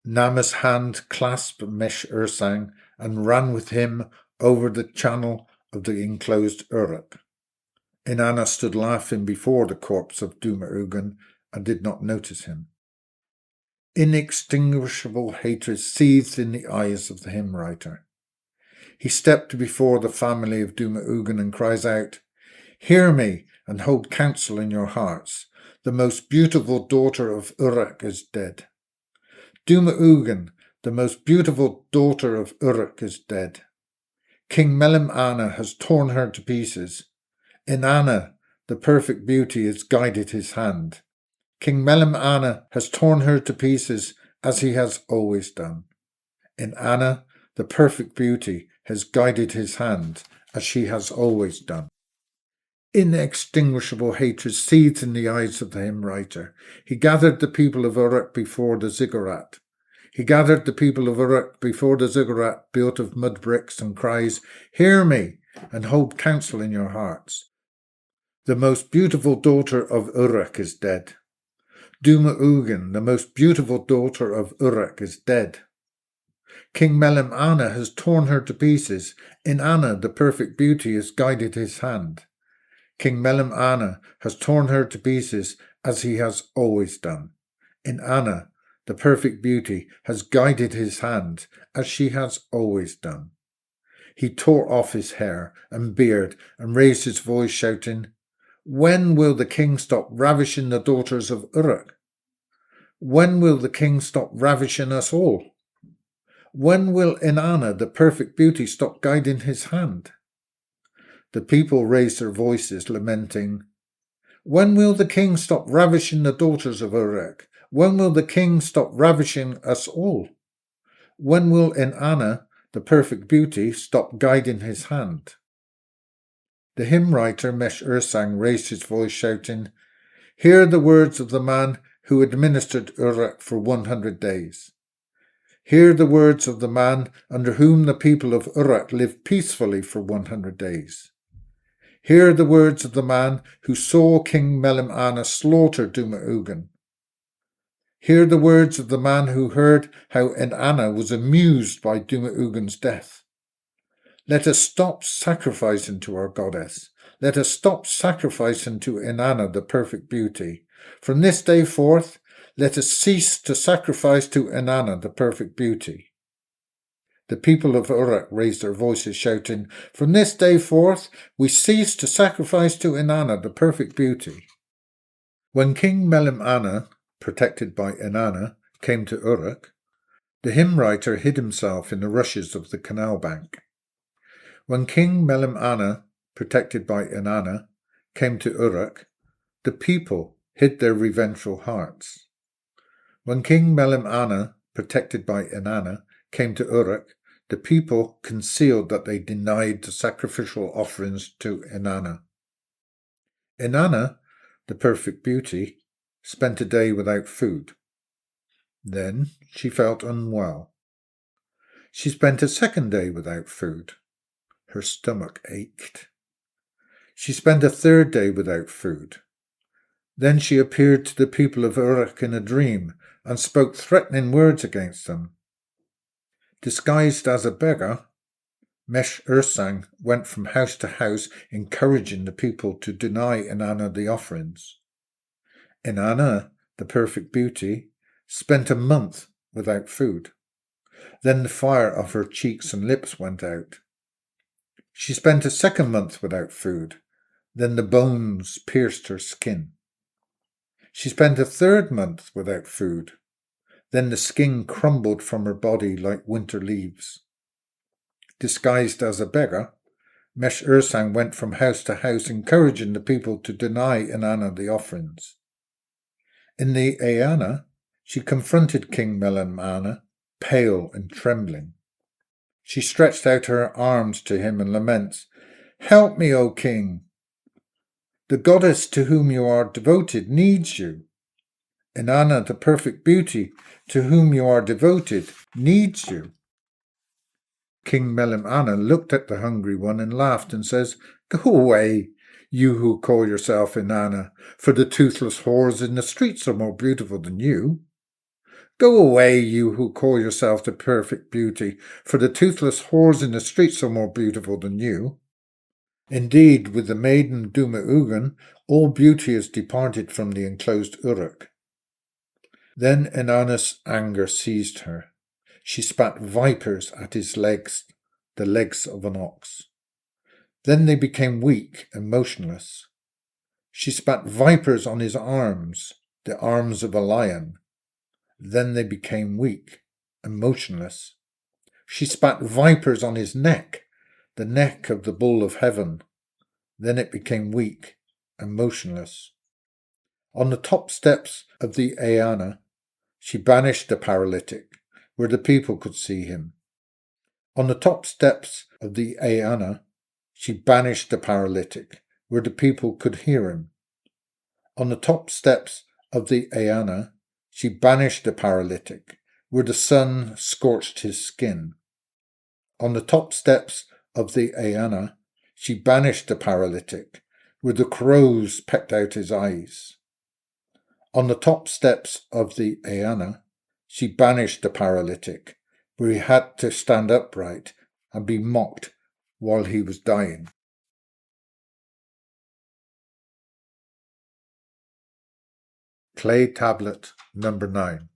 Namma's hand clasped Mesh-ursang and ran with him over the channel of the enclosed Uruk. Inanna stood laughing before the corpse of Dumu-ugen and did not notice him. Inextinguishable hatred seethed in the eyes of the hymn writer. He stepped before the family of Dumu-ugen and cries out, Hear me and hold counsel in your hearts. The most beautiful daughter of Uruk is dead. Dumu-ugen, the most beautiful daughter of Uruk is dead. King Melim-anna has torn her to pieces. Inanna, the perfect beauty, has guided his hand. King Melim-anna has torn her to pieces as he has always done. Inanna, the perfect beauty, has guided his hand as she has always done. Inextinguishable hatred seethed in the eyes of the hymn writer. He gathered the people of Uruk before the ziggurat. He gathered the people of Uruk before the ziggurat built of mud bricks and cries, Hear me and hold counsel in your hearts. The most beautiful daughter of Uruk is dead. Dumu-ugen, the most beautiful daughter of Uruk, is dead. King Melim-anna has torn her to pieces. Inanna, the perfect beauty, has guided his hand. King Melim-anna has torn her to pieces as he has always done. Inanna, the perfect beauty, has guided his hand as she has always done. He tore off his hair and beard and raised his voice shouting, When will the king stop ravishing the daughters of Uruk? When will the king stop ravishing us all? When will Inanna, the perfect beauty, stop guiding his hand? The people raised their voices, lamenting, when will the king stop ravishing the daughters of Uruk? When will the king stop ravishing us all? When will Inanna, the perfect beauty, stop guiding his hand? The hymn writer Mesh-ursang raised his voice, shouting, hear the words of the man who administered Uruk for 100 days. Hear the words of the man under whom the people of Uruk lived peacefully for 100 days. Hear the words of the man who saw King Melim-anna slaughter Dumu-ugen. Hear the words of the man who heard how Inanna was amused by Dumu-ugen's death. Let us stop sacrificing to our goddess. Let us stop sacrificing to Inanna, the perfect beauty. From this day forth, let us cease to sacrifice to Inanna, the perfect beauty. The people of Uruk raised their voices, shouting, from this day forth, we cease to sacrifice to Inanna, the perfect beauty. When King Melim-anna, protected by Inanna, came to Uruk, the hymn writer hid himself in the rushes of the canal bank. When King Melim-anna, protected by Inanna, came to Uruk, the people hid their revengeful hearts. When King Melim-anna, protected by Inanna, came to Uruk, the people concealed that they denied the sacrificial offerings to Inanna. Inanna, the perfect beauty, spent a day without food. Then she felt unwell. She spent a second day without food. Her stomach ached. She spent a third day without food. Then she appeared to the people of Uruk in a dream and spoke threatening words against them. Disguised as a beggar, Mesh-ursang went from house to house encouraging the people to deny Inanna the offerings. Inanna, the perfect beauty, spent a month without food. Then the fire of her cheeks and lips went out. She spent a second month without food. Then the bones pierced her skin. She spent a third month without food. Then the skin crumbled from her body like winter leaves. Disguised as a beggar, Mesh-ursang went from house to house encouraging the people to deny Inanna the offerings. In the Eanna, she confronted King Melim-anna, pale and trembling. She stretched out her arms to him and laments, help me, O king! The goddess to whom you are devoted needs you. Inanna, the perfect beauty, to whom you are devoted, needs you. King Melim-anna looked at the hungry one and laughed and says, go away, you who call yourself Inanna, for the toothless whores in the streets are more beautiful than you. Go away, you who call yourself the perfect beauty, for the toothless whores in the streets are more beautiful than you. Indeed, with the maiden Dumu-ugen, all beauty has departed from the enclosed Uruk. Then Inanna's anger seized her. She spat vipers at his legs, the legs of an ox. Then they became weak and motionless. She spat vipers on his arms, the arms of a lion. Then they became weak and motionless. She spat vipers on his neck, the neck of the bull of heaven. Then it became weak and motionless. On the top steps of the Eanna, she banished the paralytic, where the people could see him. On the top steps of the Eanna, she banished the paralytic, where the people could hear him. On the top steps of the Eanna, she banished the paralytic, where the sun scorched his skin. On the top steps of the Eanna, she banished the paralytic, where the crows pecked out his eyes. On the top steps of the Eanna, she banished the paralytic, where he had to stand upright and be mocked while he was dying. Clay tablet number 9.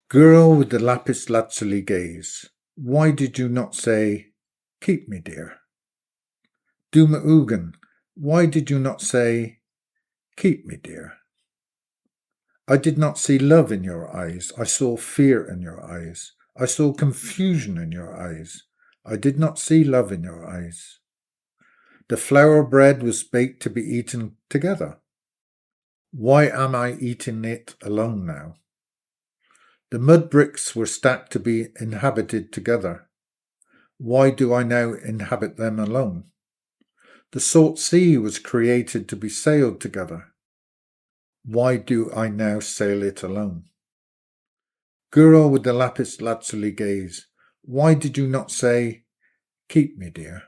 Girl with the lapis lazuli gaze, why did you not say, keep me, dear? Dumu-ugen, why did you not say, keep me, dear. I did not see love in your eyes. I saw fear in your eyes. I saw confusion in your eyes. I did not see love in your eyes. The flour bread was baked to be eaten together. Why am I eating it alone now? The mud bricks were stacked to be inhabited together. Why do I now inhabit them alone? The salt sea was created to be sailed together. Why do I now sail it alone? Girl with the lapis lazuli gaze, why did you not say, keep me, dear?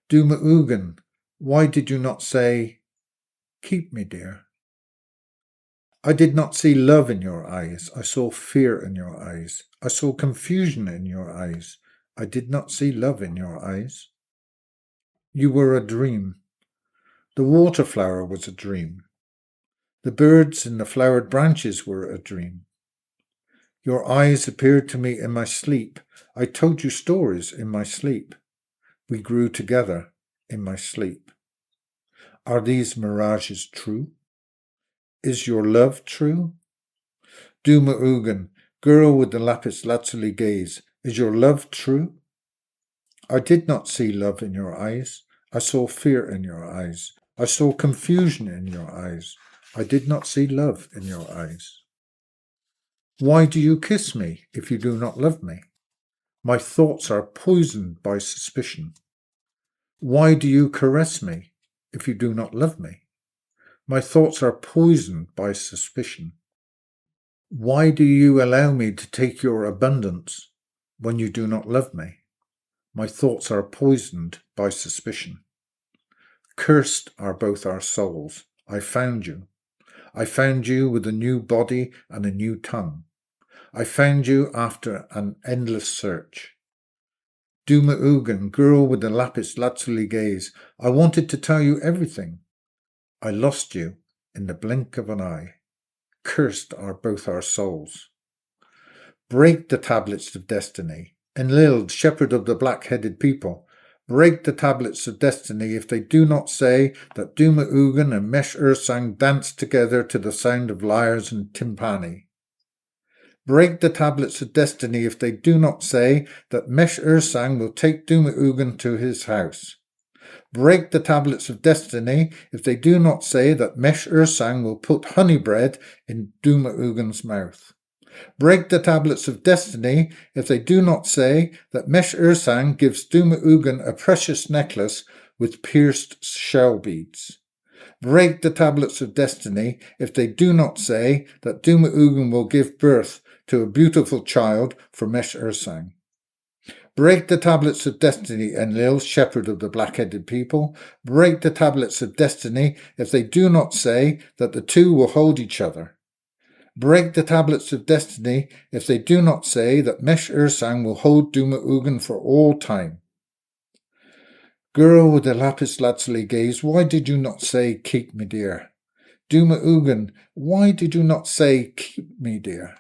Dumu-ugen, why did you not say, keep me, dear? I did not see love in your eyes. I saw fear in your eyes. I saw confusion in your eyes. I did not see love in your eyes. You were a dream. The water flower was a dream. The birds in the flowered branches were a dream. Your eyes appeared to me in my sleep. I told you stories in my sleep. We grew together in my sleep. Are these mirages true? Is your love true? Dumu-ugen, girl with the lapis lazuli gaze, is your love true? I did not see love in your eyes. I saw fear in your eyes. I saw confusion in your eyes. I did not see love in your eyes. Why do you kiss me if you do not love me? My thoughts are poisoned by suspicion. Why do you caress me if you do not love me? My thoughts are poisoned by suspicion. Why do you allow me to take your abundance when you do not love me? My thoughts are poisoned by suspicion. Cursed are both our souls. I found you. I found you with a new body and a new tongue. I found you after an endless search. Dumu-ugen, girl with the lapis lazuli gaze, I wanted to tell you everything. I lost you in the blink of an eye. Cursed are both our souls. Break the tablets of destiny. Enlil, shepherd of the black-headed people, break the tablets of destiny if they do not say that Dumu-ugen and Mesh-ursang danced together to the sound of lyres and timpani. Break the tablets of destiny if they do not say that Mesh-ursang will take Dumu-ugen to his house. Break the tablets of destiny if they do not say that Mesh-ursang will put honey bread in Dumu-ugen's mouth. Break the tablets of destiny if they do not say that Mesh-ursang gives Dumu-ugen a precious necklace with pierced shell beads. Break the tablets of destiny if they do not say that Dumu-ugen will give birth to a beautiful child for Mesh-ursang. Break the tablets of destiny, Enlil, shepherd of the black-headed people. Break the tablets of destiny if they do not say that the two will hold each other. Break the tablets of destiny if they do not say that Mesh-ursang will hold Dumu-ugen for all time. Girl with the lapis lazuli gaze, why did you not say, keep me, dear? Dumu-ugen, why did you not say, keep me, dear?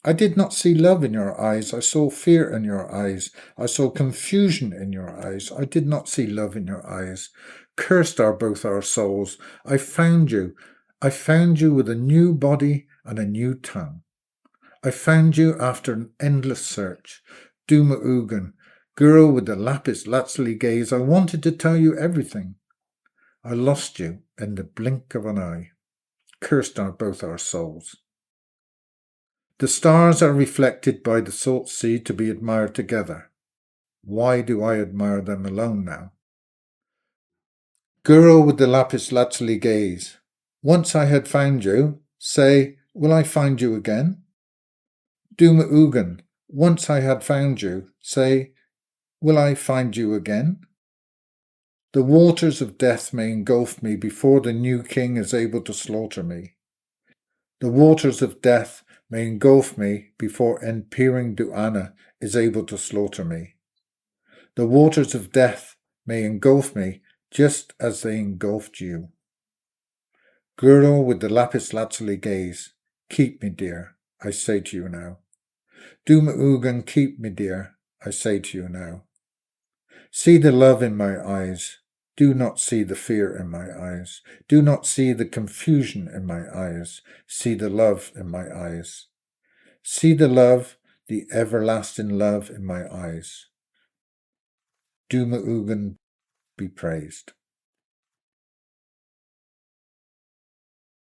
I did not see love in your eyes. I saw fear in your eyes. I saw confusion in your eyes. I did not see love in your eyes. Cursed are both our souls. I found you. I found you with a new body and a new tongue. I found you after an endless search. Dumu-ugen, girl with the lapis lazuli gaze, I wanted to tell you everything. I lost you in the blink of an eye. Cursed are both our souls. The stars are reflected by the salt sea to be admired together. Why do I admire them alone now? Girl with the lapis lazuli gaze, once I had found you, say, will I find you again? Dumu-ugen, once I had found you, say, will I find you again? The waters of death may engulf me before the new king is able to slaughter me. The waters of death may engulf me before Emperor Inanna is able to slaughter me. The waters of death may engulf me just as they engulfed you. Girl with the lapis lazuli gaze, keep me, dear, I say to you now. Dumu-ugen, keep me, dear, I say to you now. See the love in my eyes. Do not see the fear in my eyes. Do not see the confusion in my eyes. See the love in my eyes. See the love, the everlasting love in my eyes. Dumu-ugen be praised.